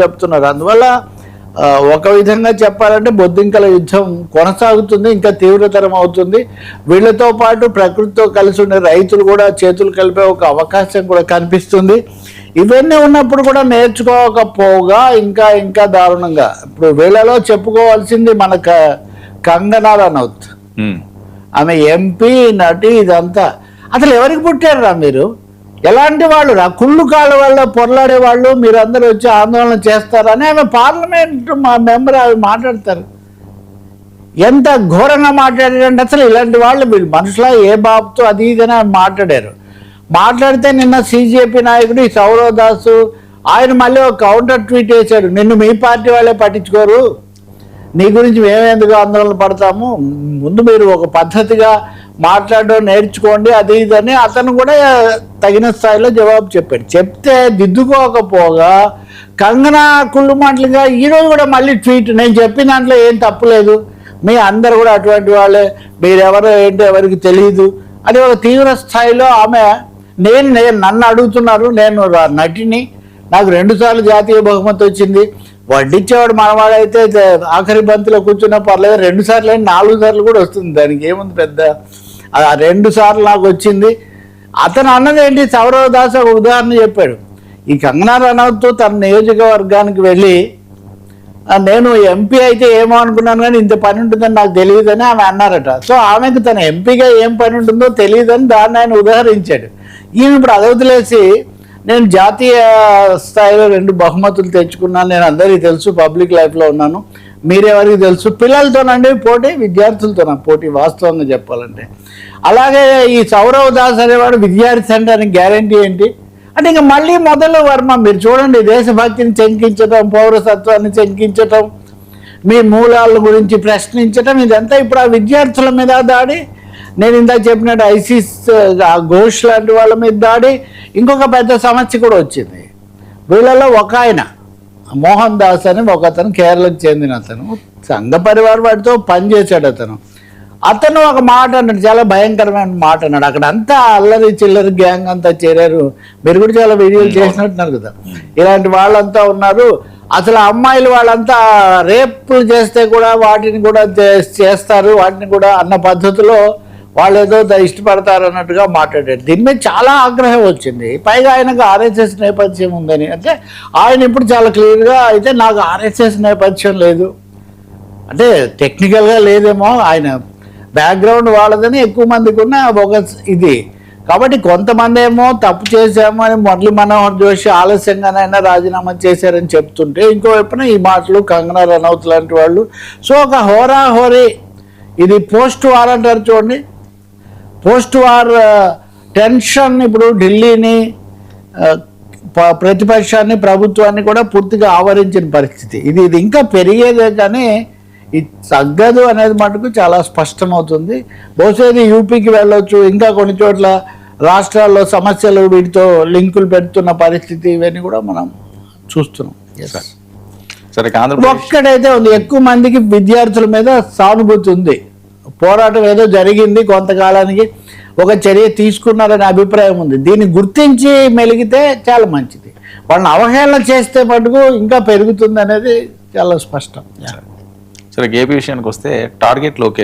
చెప్తున్నారు. అందువల్ల ఒక విధంగా చెప్పాలంటే బొద్దింకల యుద్ధం కొనసాగుతుంది, ఇంకా తీవ్రతరం అవుతుంది. వీళ్ళతో పాటు ప్రకృతితో కలిసి ఉండే రైతులు కూడా చేతులు కలిపే ఒక అవకాశం కూడా కనిపిస్తుంది. ఇవన్నీ ఉన్నప్పుడు కూడా నేర్చుకోకపోగా ఇంకా ఇంకా దారుణంగా ఇప్పుడు వీళ్ళలో చెప్పుకోవాల్సింది మన కంగనా రనౌత్. ఆమె ఎంపీ, నటి, ఇదంతా అసలు ఎవరికి పుట్టారురా మీరు? ఎలాంటి వాళ్ళు రా? కుళ్ళు కాళ్ళ వల్ల పొరలాడే వాళ్ళు మీరందరూ వచ్చి ఆందోళన చేస్తారని ఆమె పార్లమెంట్ మెంబర్ ఆమె మాట్లాడతారు. ఎంత ఘోరంగా మాట్లాడారంటే అసలు ఇలాంటి వాళ్ళు వీళ్ళు మనుషుల ఏ బాబుతో అది ఇదని ఆమె మాట్లాడితే నిన్న సిజేపీ నాయకుడు ఈ సౌరవ్ దాసు ఆయన మళ్ళీ ఒక కౌంటర్ ట్వీట్ వేశాడు, నిన్ను మీ పార్టీ వాళ్ళే పట్టించుకోరు, నీ గురించి మేమెందుకు ఆందోళన పడతాము, ముందు మీరు ఒక పద్ధతిగా మాట్లాడడం నేర్చుకోండి అది ఇదని అతను కూడా తగిన స్థాయిలో జవాబు చెప్పాడు. చెప్తే దిద్దుకోకపోగా కంగనా కుళ్ళు మాటలుగా ఈరోజు కూడా మళ్ళీ ట్వీట్, నేను చెప్పిన దాంట్లో ఏం తప్పులేదు, మీ అందరు కూడా అటువంటి వాళ్ళే, మీరెవరో ఏంటో ఎవరికి తెలియదు అని ఒక తీవ్ర స్థాయిలో ఆమె నన్ను అడుగుతున్నారు, నేను నటిని, నాకు 2 సార్లు జాతీయ బహుమతి వచ్చింది, వడ్డించేవాడు మనవాడైతే ఆఖరి బంతిలో కూర్చున్నా పర్లేదు, 2 సార్లు అయినా 4 సార్లు కూడా వస్తుంది, దానికి ఏముంది పెద్ద, 2 సార్లు నాకు వచ్చింది. అతను అన్నది ఏంటి, సౌరవ్ దాస్ ఒక ఉదాహరణ చెప్పాడు. ఈ కంగనా రనౌత్ తన నియోజకవర్గానికి వెళ్ళి నేను ఎంపీ అయితే ఏమో అనుకున్నాను కానీ ఇంత పని ఉంటుందని నాకు తెలియదని ఆమె అన్నారట. సో ఆమెకు తన ఎంపీగా ఏం పని ఉంటుందో తెలియదని దాన్ని ఆయన ఉదాహరించాడు. ఈమె ఇప్పుడు అదవదిలేసి నేను జాతీయ స్థాయిలో 2 బహుమతులు తెచ్చుకున్నాను, నేను అందరికీ తెలుసు, పబ్లిక్ లైఫ్లో ఉన్నాను, మీరెవరికి తెలుసు, పిల్లలతోనండి పోటీ, విద్యార్థులతోన పోటీ వాస్తవంగా చెప్పాలంటే. అలాగే ఈ సౌరవ్ దాస్ అనేవాడు విద్యార్థి అంటే గ్యారంటీ ఏంటి అంటే ఇంకా మళ్ళీ మొదలు వర్మ. మీరు చూడండి, దేశభక్తిని శంకించటం, పౌరసత్వాన్ని శంకించటం, మీ మూలాల గురించి ప్రశ్నించటం, ఇదంతా ఇప్పుడు ఆ విద్యార్థుల మీద దాడి. నేను ఇందాక చెప్పినట్టు ఐసిస్ ఘోష్ లాంటి వాళ్ళ మీద దాడి. ఇంకొక పెద్ద సమస్య కూడా వచ్చింది. వీళ్ళలో ఒక ఆయన మోహన్ దాస్ అని ఒకతను, కేరళకు చెందిన అతను, సంఘ పరివార్ వాటితో పనిచేశాడు. అతను ఒక మాట అన్నాడు, చాలా భయంకరమైన మాట అన్నాడు. అక్కడ అంతా అల్లరి చిల్లరి గ్యాంగ్ అంతా చేరారు, మీరు కూడా చాలా వీడియోలు చేసినట్టున్నారు కదా, ఇలాంటి వాళ్ళంతా ఉన్నారు. అసలు అమ్మాయిలు వాళ్ళంతా రేపులు చేస్తే కూడా వాటిని కూడా చేస్తారు, వాటిని కూడా అన్న పద్ధతిలో వాళ్ళు ఏదో ఇష్టపడతారు అన్నట్టుగా మాట్లాడారు. దీని మీద చాలా ఆగ్రహం వచ్చింది. పైగా ఆయనకు ఆర్ఎస్ఎస్ నేపథ్యం ఉందని, అంటే ఆయన ఇప్పుడు చాలా క్లియర్గా అయితే నాకు ఆర్ఎస్ఎస్ నేపథ్యం లేదు అంటే టెక్నికల్గా లేదేమో, ఆయన బ్యాక్గ్రౌండ్ వాళ్ళదని ఎక్కువ మందికి ఉన్న ఒక ఇది. కాబట్టి కొంతమంది ఏమో తప్పు చేశాము అని మురళీ మనోహర్ జోషి ఆలస్యంగానైనా రాజీనామా చేశారని చెప్తుంటే, ఇంకోవైపున ఈ మాటలు కంగనా రనౌత్ లాంటి వాళ్ళు. సో ఒక హోరాహోరీ, ఇది పోస్ట్ వార్ అంటారు చూడండి, పోస్ట్ వార్ టెన్షన్ ఇప్పుడు ఢిల్లీని, ప్రతిపక్షాన్ని, ప్రభుత్వాన్ని కూడా పూర్తిగా ఆవరించిన పరిస్థితి. ఇది ఇంకా పెరిగేదే కానీ ఇది తగ్గదు అనేది మటుకు చాలా స్పష్టమవుతుంది. బహుశా ఇది యూపీకి వెళ్ళొచ్చు, ఇంకా కొన్ని చోట్ల రాష్ట్రాల్లో సమస్యలు వీటితో లింకులు పెడుతున్న పరిస్థితి, ఇవన్నీ కూడా మనం చూస్తున్నాం. ఒక్కడైతే ఉంది, ఎక్కువ మందికి విద్యార్థుల మీద సానుభూతి ఉంది, పోరాటం ఏదో జరిగింది, కొంతకాలానికి ఒక చర్య తీసుకున్నారనే అభిప్రాయం ఉంది. దీన్ని గుర్తించి మెలిగితే చాలా మంచిది. వాళ్ళని అవహేళన చేస్తే మటుకు ఇంకా పెరుగుతుంది అనేది చాలా స్పష్టం. సరే, ఏపీ విషయానికి వస్తే టార్గెట్ లోకేష్